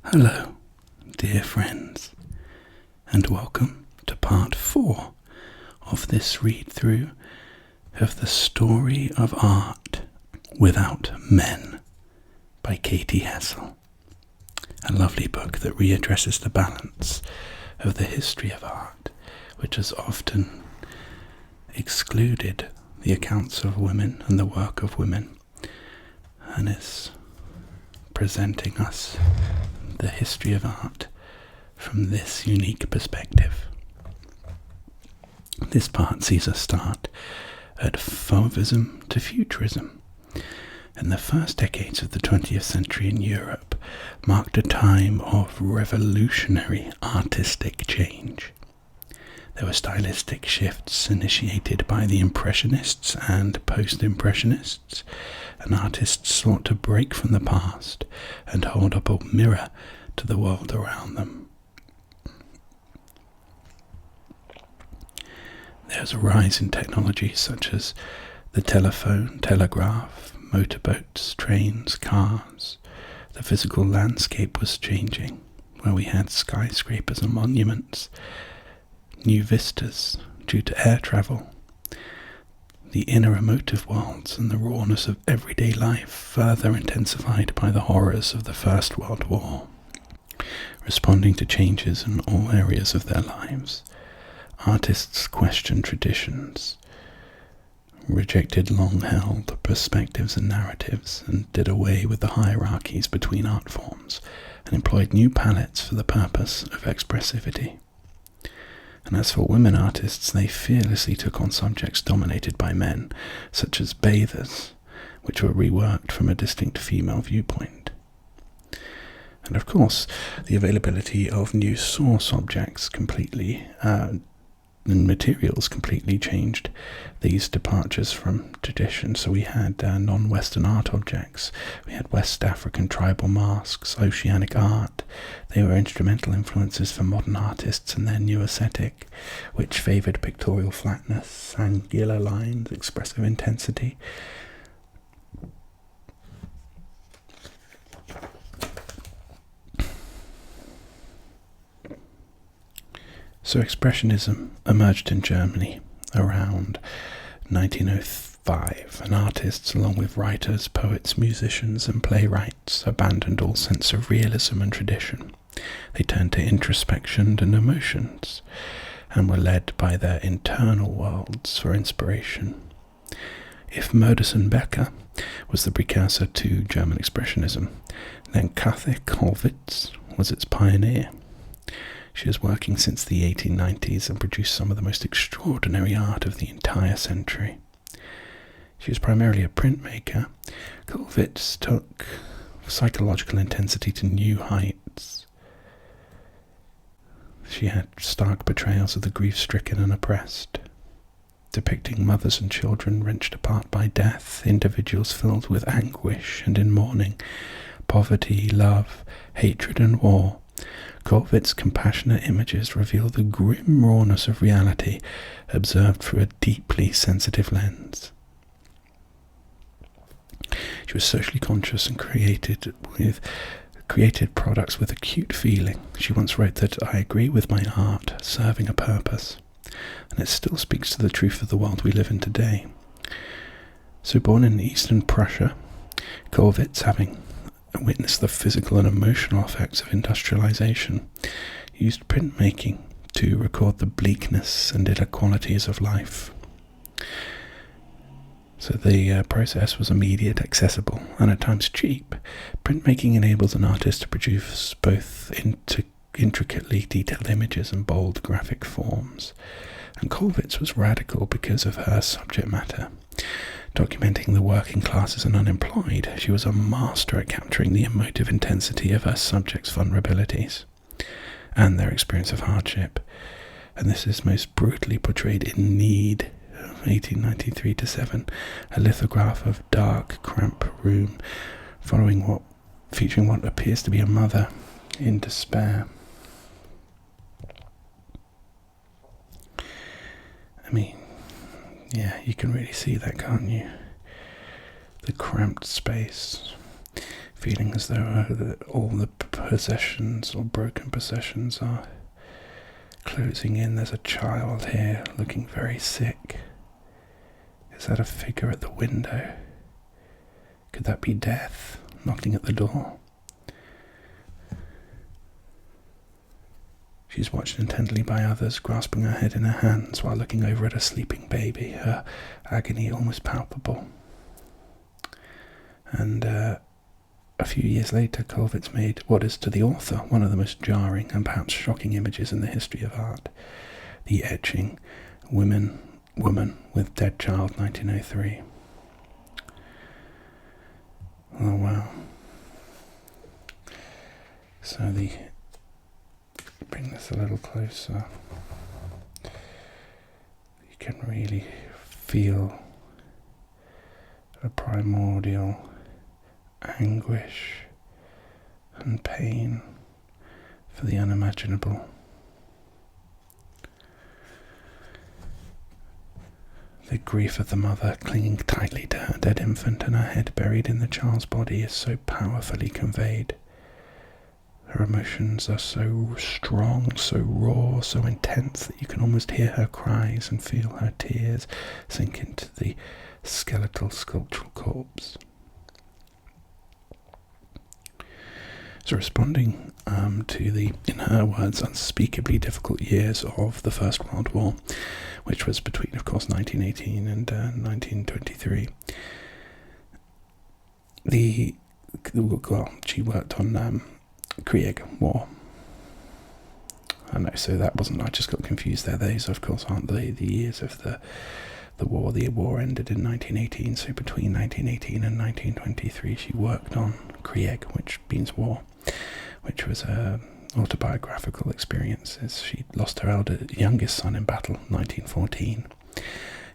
Hello, dear friends, and welcome to part 4 of this read-through of The Story of Art Without Men by Katy Hessel, a lovely book that readdresses the balance of the history of art, which has often excluded the accounts of women and the work of women, and is presenting us the history of art from this unique perspective. This part sees us start at Fauvism to Futurism. In the first decades of the 20th century in Europe marked a time of revolutionary artistic change. There were stylistic shifts initiated by the Impressionists and Post-Impressionists, and artists sought to break from the past and hold up a mirror to the world around them. There's a rise in technology such as the telephone, telegraph, motorboats, trains, cars. The physical landscape was changing, where we had skyscrapers and monuments, new vistas due to air travel. The inner emotive worlds and the rawness of everyday life further intensified by the horrors of the First World War. Responding to changes in all areas of their lives, artists questioned traditions, rejected long-held perspectives and narratives, and did away with the hierarchies between art forms, and employed new palettes for the purpose of expressivity. And as for women artists, they fearlessly took on subjects dominated by men, such as bathers, which were reworked from a distinct female viewpoint. And of course, the availability of new source objects and materials completely changed these departures from tradition. So we had non-Western art objects, we had West African tribal masks, oceanic art. They were instrumental influences for modern artists and their new aesthetic, which favoured pictorial flatness, angular lines, expressive intensity. So Expressionism emerged in Germany around 1905, and artists, along with writers, poets, musicians, and playwrights, abandoned all sense of realism and tradition. They turned to introspection and emotions, and were led by their internal worlds for inspiration. If Murderson Becker was the precursor to German Expressionism, then Katy Hessel was its pioneer. She was working since the 1890s and produced some of the most extraordinary art of the entire century. She was primarily a printmaker. Hessel took psychological intensity to new heights. She had stark portrayals of the grief-stricken and oppressed, depicting mothers and children wrenched apart by death, individuals filled with anguish and in mourning, poverty, love, hatred and war. Hessel's compassionate images reveal the grim rawness of reality observed through a deeply sensitive lens. She was socially conscious and created products with acute feeling. She once wrote that, "I agree with my art serving a purpose," and it still speaks to the truth of the world we live in today. So born in Eastern Prussia, Hessel, having witnessed the physical and emotional effects of industrialization, used printmaking to record the bleakness and inequalities of life. So the process was immediate, accessible, and at times cheap. Printmaking enables an artist to produce both intricately detailed images and bold graphic forms. And Hessel was radical because of her subject matter. Documenting the working classes and unemployed, she was a master at capturing the emotive intensity of her subjects' vulnerabilities and their experience of hardship. And this is most brutally portrayed in Need, 1893-7, a lithograph of dark, cramped room featuring what appears to be a mother in despair. I mean, yeah, you can really see that, can't you? The cramped space, feeling as though all the possessions or broken possessions are closing in. There's a child here looking very sick. Is that a figure at the window? Could that be death knocking at the door? She's watched intently by others, grasping her head in her hands while looking over at a sleeping baby, her agony almost palpable. And a few years later, Kollwitz made what is to the author one of the most jarring and perhaps shocking images in the history of art. The etching, Woman with Dead Child, 1903. Oh wow. So bring this a little closer. You can really feel a primordial anguish and pain for the unimaginable. The grief of the mother clinging tightly to her dead infant and her head buried in the child's body is so powerfully conveyed. Her emotions are so strong, so raw, so intense that you can almost hear her cries and feel her tears sink into the skeletal sculptural corpse. So responding to the, in her words, unspeakably difficult years of the First World War, which was between, of course, 1918 and 1923, she worked on Krieg, war. I know, so that wasn't, I just got confused there. Those, of course, aren't the years of the war. The war ended in 1918, so between 1918 and 1923 she worked on Krieg, which means war, which was a autobiographical experience. She lost her youngest son in battle, 1914.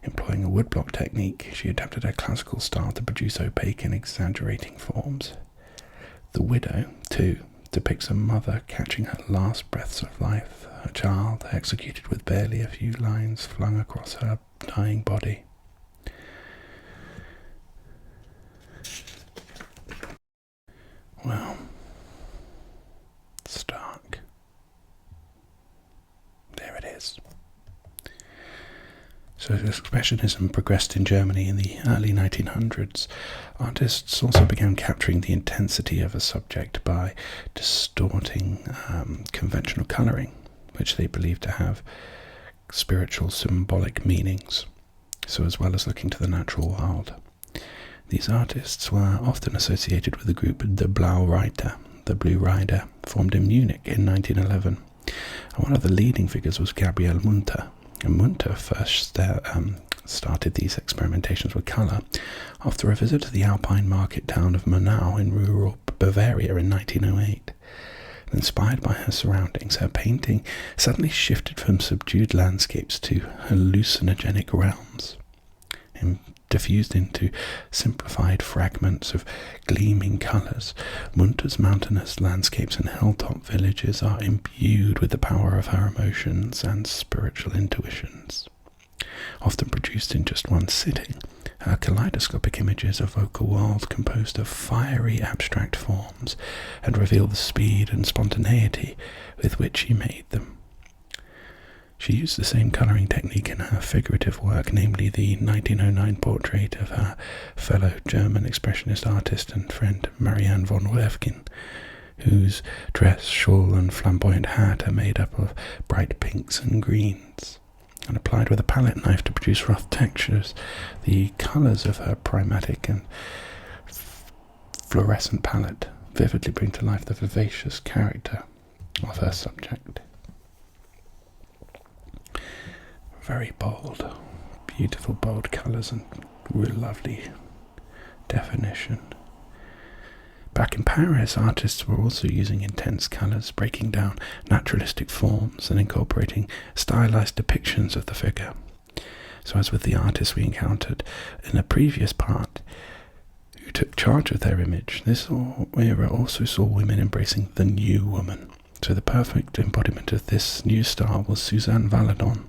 Employing a woodblock technique, she adapted her classical style to produce opaque and exaggerating forms. The Widow, too, depicts a mother catching her last breaths of life, her child executed with barely a few lines flung across her dying body. Well, stark. There it is. So as Expressionism progressed in Germany in the early 1900s, artists also began capturing the intensity of a subject by distorting conventional colouring, which they believed to have spiritual symbolic meanings, so as well as looking to the natural world. These artists were often associated with the group the Blue Rider, formed in Munich in 1911. And one of the leading figures was Gabriel Munter. And Munter first started these experimentations with colour after a visit to the Alpine market town of Murnau in rural Bavaria in 1908. Inspired by her surroundings, her painting suddenly shifted from subdued landscapes to hallucinogenic realms, and diffused into simplified fragments of gleaming colours. Munter's mountainous landscapes and hilltop villages are imbued with the power of her emotions and spiritual intuitions. Often produced in just one sitting, her kaleidoscopic images evoke a world composed of fiery abstract forms and reveal the speed and spontaneity with which she made them. She used the same colouring technique in her figurative work, namely the 1909 portrait of her fellow German expressionist artist and friend Marianne von Werfgen, whose dress, shawl and flamboyant hat are made up of bright pinks and greens, and applied with a palette knife to produce rough textures. The colours of her prismatic and fluorescent palette vividly bring to life the vivacious character of her subject. Very bold, beautiful bold colours and real lovely definition. Back in Paris, artists were also using intense colours, breaking down naturalistic forms and incorporating stylized depictions of the figure. So as with the artists we encountered in a previous part who took charge of their image, this era also saw women embracing the new woman. So the perfect embodiment of this new style was Suzanne Valadon.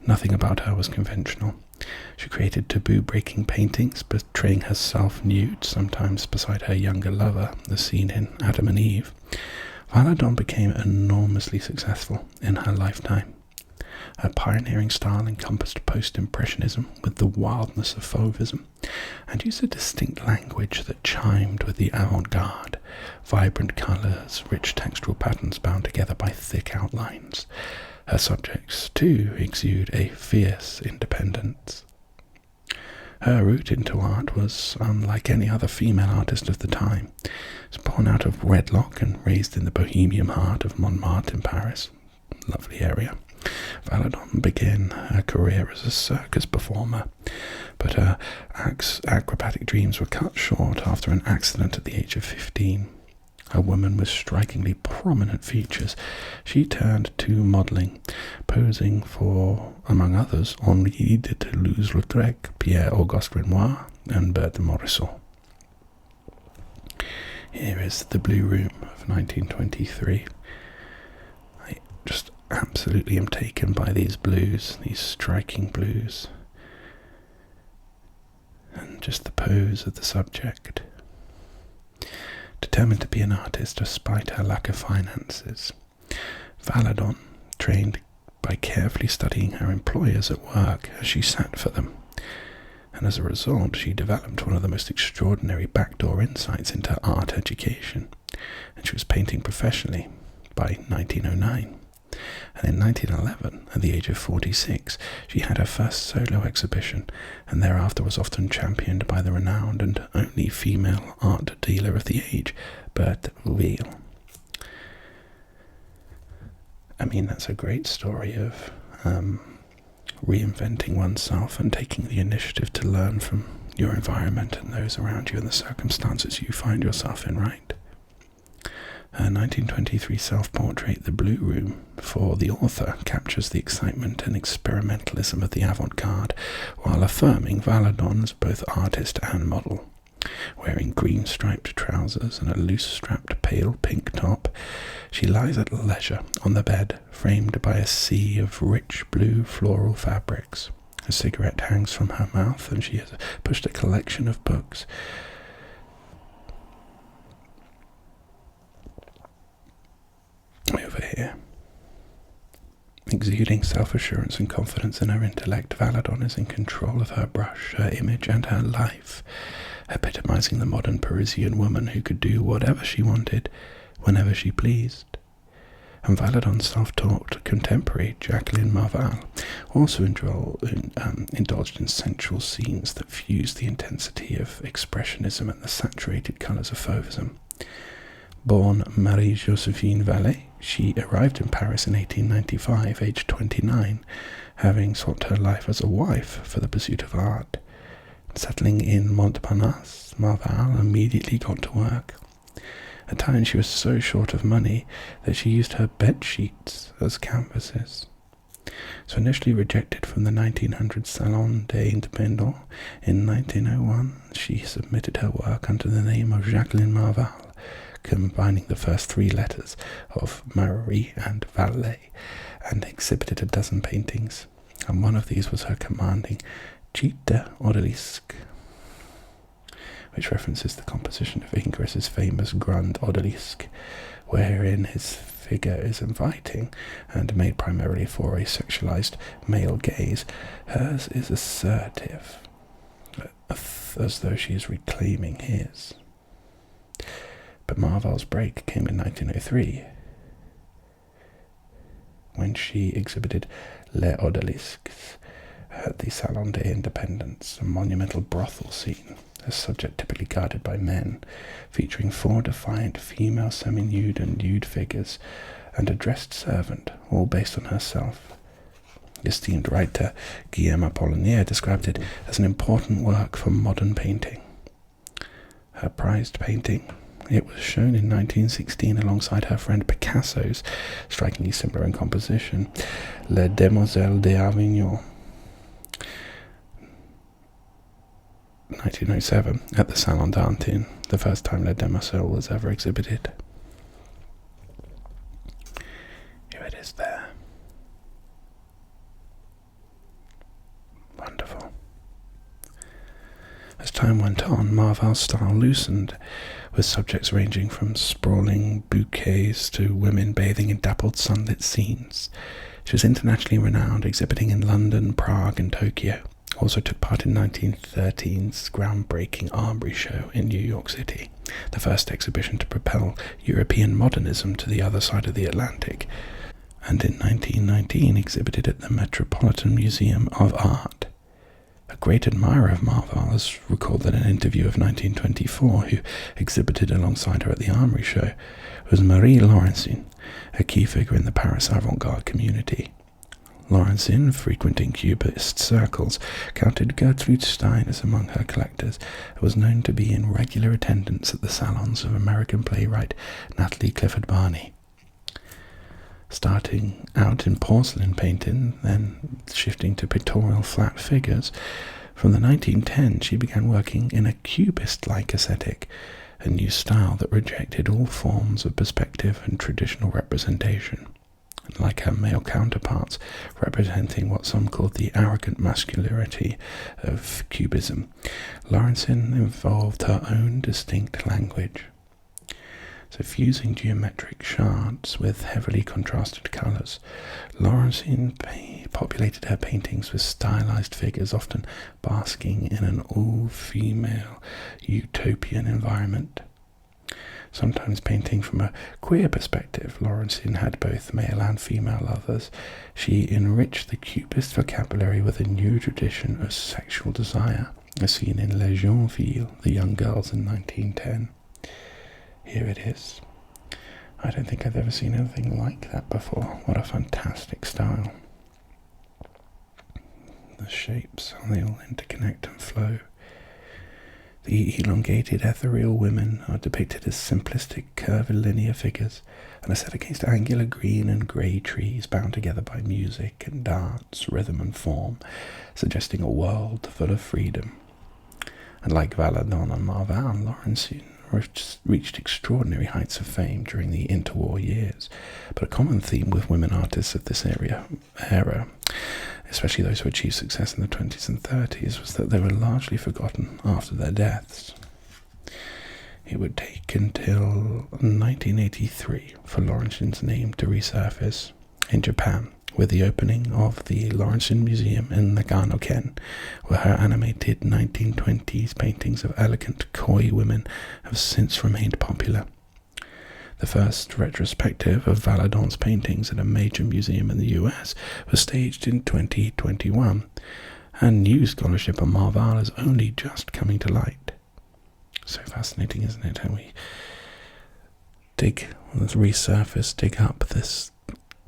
Nothing about her was conventional. She created taboo-breaking paintings, portraying herself nude, sometimes beside her younger lover, as seen in Adam and Eve. Valadon became enormously successful in her lifetime. Her pioneering style encompassed post-impressionism with the wildness of Fauvism, and used a distinct language that chimed with the avant-garde, vibrant colours, rich textural patterns bound together by thick outlines. Her subjects, too, exude a fierce independence. Her route into art was unlike any other female artist of the time. She was born out of wedlock and raised in the bohemian heart of Montmartre in Paris. Lovely area. Valadon began her career as a circus performer, but her acrobatic dreams were cut short after an accident at the age of 15. A woman with strikingly prominent features, she turned to modelling, posing for, among others, Henri de Toulouse-Lautrec, Pierre-Auguste Renoir, and Berthe Morisot. Here is The Blue Room of 1923. I just absolutely am taken by these blues, these striking blues, and just the pose of the subject. Determined to be an artist despite her lack of finances, Valadon trained by carefully studying her employers at work as she sat for them, and as a result she developed one of the most extraordinary backdoor insights into art education, and she was painting professionally by 1909. And in 1911, at the age of 46, she had her first solo exhibition, and thereafter was often championed by the renowned and only female art dealer of the age, Berthe Veil. I mean, that's a great story of reinventing oneself and taking the initiative to learn from your environment and those around you and the circumstances you find yourself in, right? Her 1923 self-portrait, The Blue Room, for the author, captures the excitement and experimentalism of the avant-garde, while affirming Valadon as both artist and model. Wearing green-striped trousers and a loose-strapped pale pink top, she lies at leisure on the bed, framed by a sea of rich blue floral fabrics. A cigarette hangs from her mouth, and she has pushed a collection of books. Over here. Exuding self-assurance and confidence in her intellect, Valadon is in control of her brush, her image, and her life, epitomizing the modern Parisian woman who could do whatever she wanted, whenever she pleased. And Valadon's self-taught contemporary, Jacqueline Marval, also indulged in sensual scenes that fused the intensity of expressionism and the saturated colours of Fauvism. Born Marie-Joséphine Vallée, she arrived in Paris in 1895, aged 29, having sought her life as a wife for the pursuit of art. Settling in Montparnasse, Marval immediately got to work. At times she was so short of money that she used her bed sheets as canvases. So initially rejected from the 1900's Salon des Indépendants, in 1901 she submitted her work under the name of Jacqueline Marval, combining the first three letters of Marie and Vallée, and exhibited a dozen paintings, and one of these was her commanding Gite Odalisque, which references the composition of Ingres's famous Grand Odalisque, wherein his figure is inviting and made primarily for a sexualized male gaze. Hers is assertive, as though she is reclaiming his. But Marval's break came in 1903, when she exhibited Les Odalisques at the Salon des Indépendants, a monumental brothel scene, a subject typically guarded by men, featuring 4 defiant female semi-nude and nude figures, and a dressed servant, all based on herself. The esteemed writer Guillaume Apollinaire described it as an important work for modern painting. Her prized painting, it was shown in 1916 alongside her friend Picasso's, strikingly similar in composition, Les Demoiselles d'Avignon, 1907, at the Salon d'Antin, the first time Les Demoiselles was ever exhibited. Here it is there. Wonderful. time went on, Marvel's style loosened, with subjects ranging from sprawling bouquets to women bathing in dappled sunlit scenes. She was internationally renowned, exhibiting in London, Prague and Tokyo. Also took part in 1913's groundbreaking Armory show in New York City, the first exhibition to propel European modernism to the other side of the Atlantic, and in 1919 exhibited at the Metropolitan Museum of Art. A great admirer of Marvel has recalled that in an interview of 1924, who exhibited alongside her at the Armory show, was Marie Laurencin, a key figure in the Paris avant-garde community. Laurencin, frequenting Cubist circles, counted Gertrude Stein as among her collectors, and was known to be in regular attendance at the salons of American playwright Natalie Clifford Barney. Starting out in porcelain painting, then shifting to pictorial flat figures, from the 1910s she began working in a Cubist-like aesthetic, a new style that rejected all forms of perspective and traditional representation. Like her male counterparts, representing what some called the arrogant masculinity of Cubism, Laurencin evolved her own distinct language. So fusing geometric shards with heavily contrasted colours, Laurencin populated her paintings with stylized figures, often basking in an all-female utopian environment. Sometimes painting from a queer perspective, Laurencin had both male and female lovers. She enriched the Cubist vocabulary with a new tradition of sexual desire, as seen in Les Jeunes Filles, The Young Girls in 1910. Here it is. I don't think I've ever seen anything like that before. What a fantastic style. The shapes, how they all interconnect and flow. The elongated ethereal women are depicted as simplistic, curvilinear figures, and are set against angular green and grey trees bound together by music and dance, rhythm and form, suggesting a world full of freedom. And like Valadon and Marvel, Laurencin reached extraordinary heights of fame during the interwar years, but a common theme with women artists of this era, especially those who achieved success in the 20s and 30s, was that they were largely forgotten after their deaths. It would take until 1983 for Laurencin's name to resurface in Japan, with the opening of the Laurencin Museum in Nagano-ken, where her animated 1920s paintings of elegant, coy women have since remained popular. The first retrospective of Valadon's paintings at a major museum in the US was staged in 2021, and new scholarship on Marvel is only just coming to light. So fascinating, isn't it, how we dig up this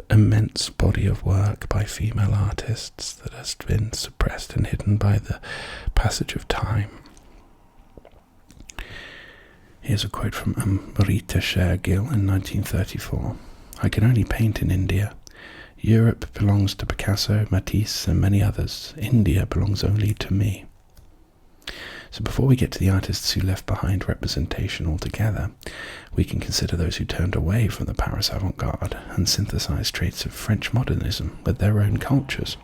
immense body of work by female artists that has been suppressed and hidden by the passage of time. Here's a quote from Amrita Sher-Gill in 1934. "I can only paint in India. Europe belongs to Picasso, Matisse and many others. India belongs only to me." So before we get to the artists who left behind representation altogether, we can consider those who turned away from the Paris avant-garde and synthesized traits of French modernism with their own cultures.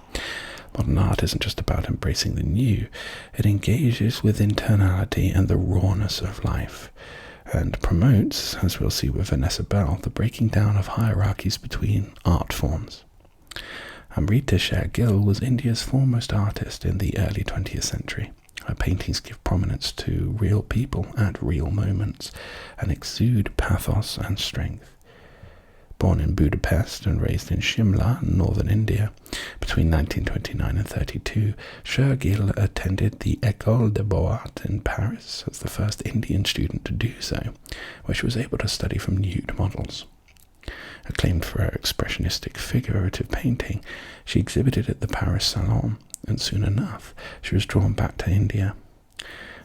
Modern art isn't just about embracing the new, it engages with internality and the rawness of life, and promotes, as we'll see with Vanessa Bell, the breaking down of hierarchies between art forms. Amrita Sher-Gill was India's foremost artist in the early 20th century. Her paintings give prominence to real people at real moments and exude pathos and strength. Born in Budapest and raised in Shimla, northern India, between 1929 and 32, Sher-Gill attended the École des Beaux-Arts in Paris as the first Indian student to do so, where she was able to study from nude models. Acclaimed for her expressionistic figurative painting, she exhibited at the Paris Salon, and soon enough she was drawn back to India.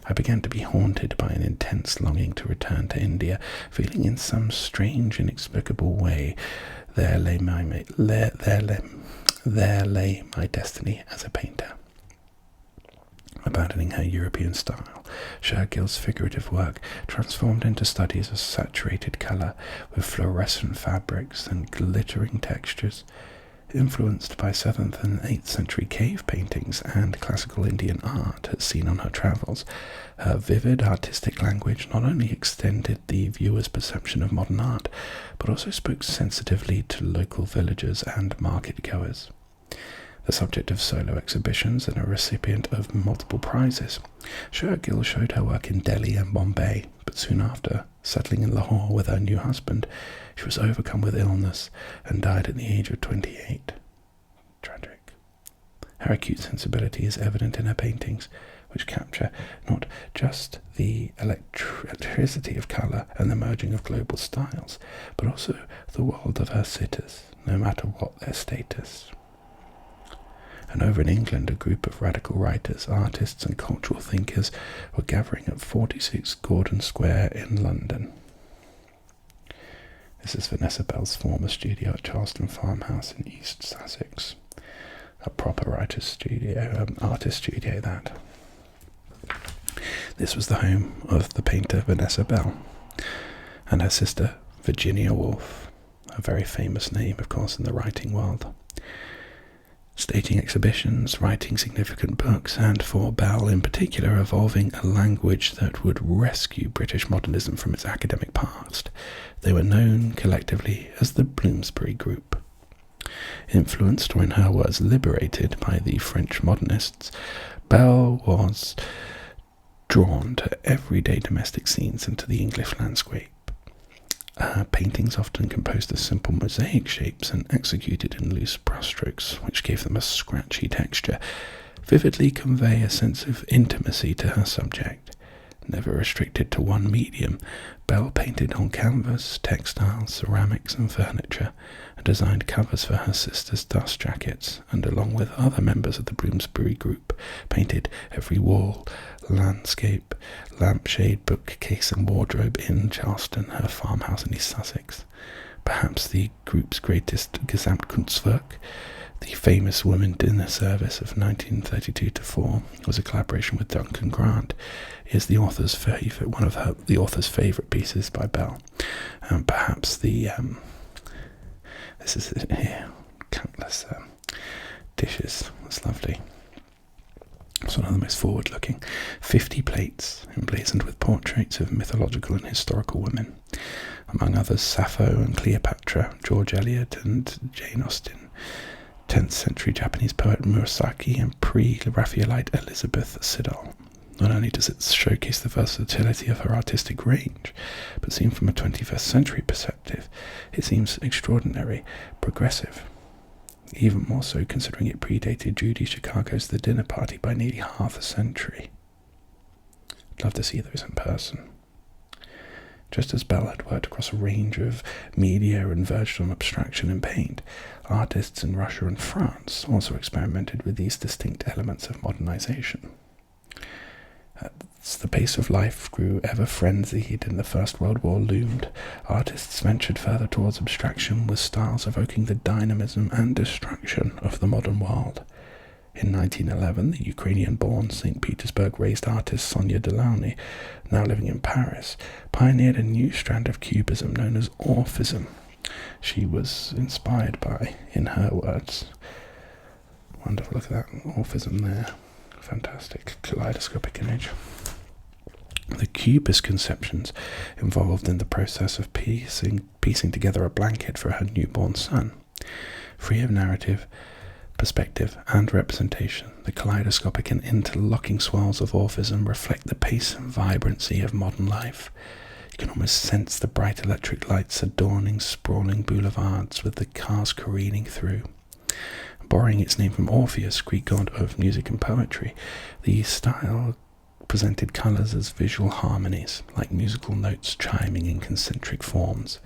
I began to be haunted by an intense longing to return to India, feeling in some strange, inexplicable way there lay my destiny as a painter. Abandoning her European style, Sher-Gill's figurative work transformed into studies of saturated colour with fluorescent fabrics and glittering textures. Influenced by 7th and 8th century cave paintings and classical Indian art as seen on her travels, her vivid artistic language not only extended the viewer's perception of modern art, but also spoke sensitively to local villagers and market-goers. The subject of solo exhibitions and a recipient of multiple prizes, Shergill showed her work in Delhi and Bombay, but soon after, settling in Lahore with her new husband, she was overcome with illness and died at the age of 28. Tragic. Her acute sensibility is evident in her paintings, which capture not just the electricity of colour and the merging of global styles, but also the world of her sitters, no matter what their status. And over in England, a group of radical writers, artists and cultural thinkers were gathering at 46 Gordon Square in London. This is Vanessa Bell's former studio at Charleston Farmhouse in East Sussex. A proper artist studio that. This was the home of the painter Vanessa Bell and her sister Virginia Woolf, a very famous name, of course, in the writing world. Staging exhibitions, writing significant books, and for Bell in particular, evolving a language that would rescue British modernism from its academic past. They were known collectively as the Bloomsbury Group. Influenced, or in her words, liberated by the French modernists, Bell was drawn to everyday domestic scenes and to the English landscape. Her paintings often composed of simple mosaic shapes and executed in loose brushstrokes, which gave them a scratchy texture, vividly convey a sense of intimacy to her subject. Never restricted to one medium, Bell painted on canvas, textiles, ceramics and furniture, and designed covers for her sister's dust jackets, and along with other members of the Bloomsbury Group, painted every wall, landscape, lampshade, bookcase and wardrobe in Charleston, her farmhouse in East Sussex. Perhaps the group's greatest Gesamtkunstwerk, the famous women dinner service of 1932-4, was a collaboration with Duncan Grant. Is the author's favorite, one of the author's favorite pieces by Bell, and perhaps the this is it here, countless dishes. That's lovely. It's one of the most forward-looking. 50 plates emblazoned with portraits of mythological and historical women, among others Sappho and Cleopatra, George Eliot and Jane Austen, 10th century Japanese poet Murasaki, and pre-Raphaelite Elizabeth Siddal. Not only does it showcase the versatility of her artistic range, but seen from a 21st century perspective, it seems extraordinary, progressive. Even more so considering it predated Judy Chicago's The Dinner Party by nearly half a century. I'd love to see those in person. Just as Bell had worked across a range of media and verged on abstraction and paint, artists in Russia and France also experimented with these distinct elements of modernization. As the pace of life grew ever frenzied and the First World War loomed, artists ventured further towards abstraction with styles evoking the dynamism and destruction of the modern world. In 1911, the Ukrainian-born St. Petersburg-raised artist Sonia Delaunay, now living in Paris, pioneered a new strand of cubism known as Orphism. She was inspired by, in her words, wonderful, look at that Orphism there, fantastic kaleidoscopic image. The Cubist conceptions involved in the process of piecing together a blanket for her newborn son. Free of narrative, perspective and representation, the kaleidoscopic and interlocking swirls of Orphism reflect the pace and vibrancy of modern life. You can almost sense the bright electric lights adorning sprawling boulevards with the cars careening through. Borrowing its name from Orpheus, Greek god of music and poetry, the style presented colours as visual harmonies, like musical notes chiming in concentric forms.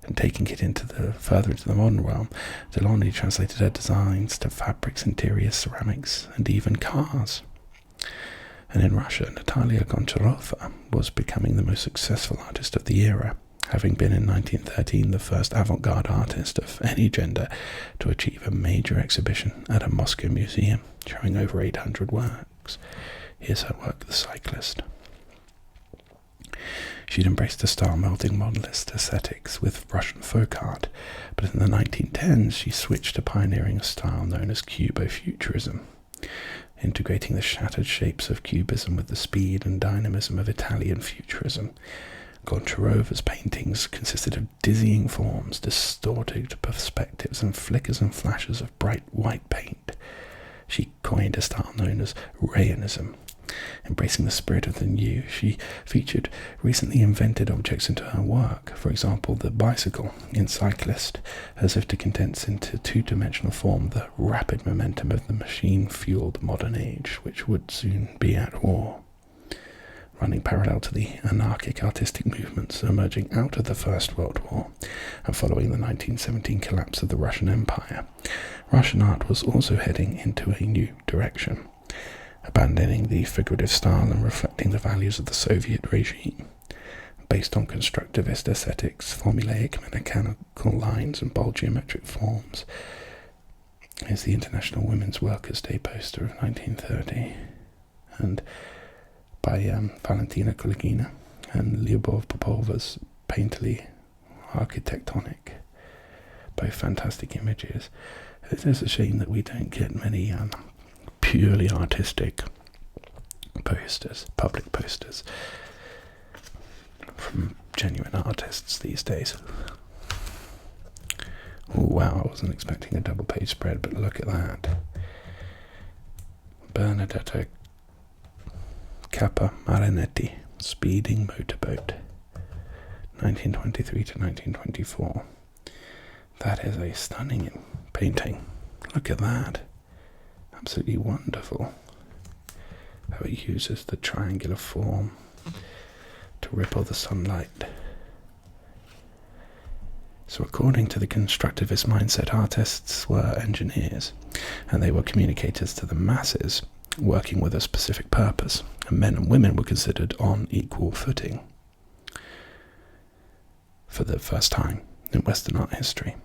And taking it further into the modern realm, Delaunay translated her designs to fabrics, interiors, ceramics, and even cars. And in Russia, Natalia Goncharova was becoming the most successful artist of the era, having been in 1913 the first avant-garde artist of any gender to achieve a major exhibition at a Moscow museum, showing over 800 works. Here's her work, The Cyclist. She'd embraced a style melding modernist aesthetics with Russian folk art, but in the 1910s she switched to pioneering a style known as Cubo-Futurism, integrating the shattered shapes of Cubism with the speed and dynamism of Italian Futurism. Goncharova's paintings consisted of dizzying forms, distorted perspectives, and flickers and flashes of bright white paint. She coined a style known as Rayonism. Embracing the spirit of the new, she featured recently invented objects into her work, for example the bicycle in Cyclist, as if to condense into two-dimensional form the rapid momentum of the machine-fueled modern age, which would soon be at war. Running parallel to the anarchic artistic movements emerging out of the First World War and following the 1917 collapse of the Russian Empire, Russian art was also heading into a new direction, abandoning the figurative style and reflecting the values of the Soviet regime. Based on constructivist aesthetics, formulaic mechanical lines and bold geometric forms, is the International Women's Workers' Day poster of 1930, and by Valentina Kuligina and Lyubov Popova's painterly architectonic, both fantastic images. It is a shame that we don't get many purely artistic posters, public posters, from genuine artists these days. Oh wow, I wasn't expecting a double page spread, but look at that. Bernadetta Kappa Marinetti, Speeding Motorboat, 1923 to 1924. That is a stunning painting. Look at that. Absolutely wonderful. How it uses the triangular form to ripple the sunlight. So according to the constructivist mindset, artists were engineers, and they were communicators to the masses, working with a specific purpose, and men and women were considered on equal footing for the first time in Western art history.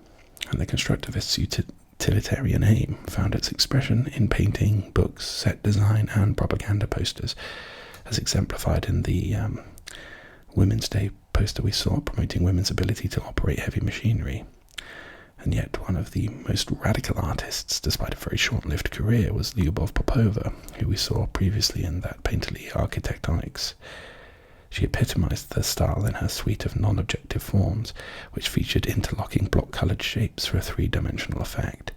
And the constructivist utilitarian aim found its expression in painting, books, set design, and propaganda posters, as exemplified in the Women's Day poster we saw, promoting women's ability to operate heavy machinery. And yet one of the most radical artists, despite a very short-lived career, was Lyubov Popova, who we saw previously in that painterly architectonics. She epitomized the style in her suite of non-objective forms, which featured interlocking block-colored shapes for a three-dimensional effect.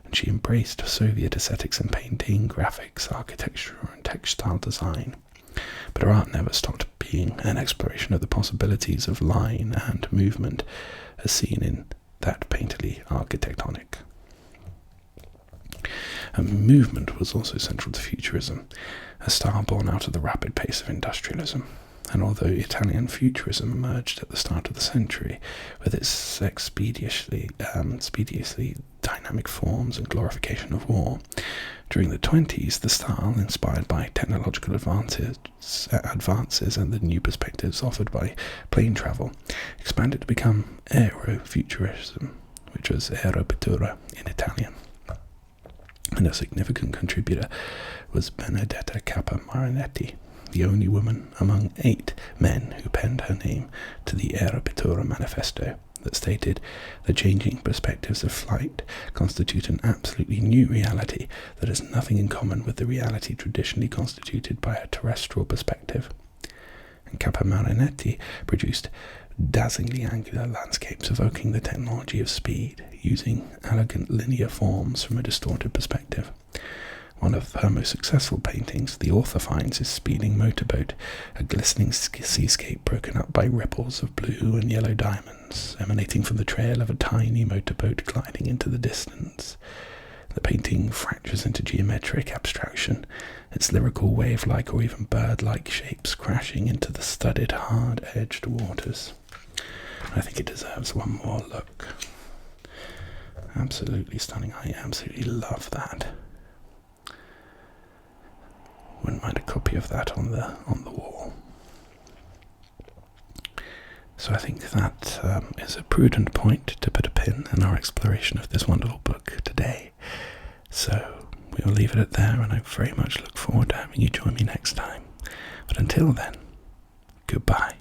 And she embraced Soviet aesthetics in painting, graphics, architecture, and textile design. But her art never stopped being an exploration of the possibilities of line and movement, as seen in that painterly architectonic. And movement was also central to Futurism, a style born out of the rapid pace of industrialism. And although Italian Futurism emerged at the start of the century, with its expeditiously dynamic forms and glorification of war, during the 20s, the style, inspired by technological advances and the new perspectives offered by plane travel, expanded to become Aerofuturism, which was Aeropittura in Italian. And a significant contributor was Benedetta Kappa Marinetti, the only woman among 8 men who penned her name to the Aeropittura Manifesto that stated the changing perspectives of flight constitute an absolutely new reality that has nothing in common with the reality traditionally constituted by a terrestrial perspective. And Kappa Marinetti produced dazzlingly angular landscapes evoking the technology of speed, using elegant linear forms from a distorted perspective. One of her most successful paintings, the author finds, is Speeding Motorboat, a glistening seascape broken up by ripples of blue and yellow diamonds, emanating from the trail of a tiny motorboat gliding into the distance. The painting fractures into geometric abstraction, its lyrical wave-like or even bird-like shapes crashing into the studded, hard-edged waters. I think it deserves one more look. Absolutely stunning. I absolutely love that. Wouldn't mind a copy of that on the wall. So I think that is a prudent point to put a pin in our exploration of this wonderful book today. So we will leave it at there, and I very much look forward to having you join me next time. But until then, goodbye.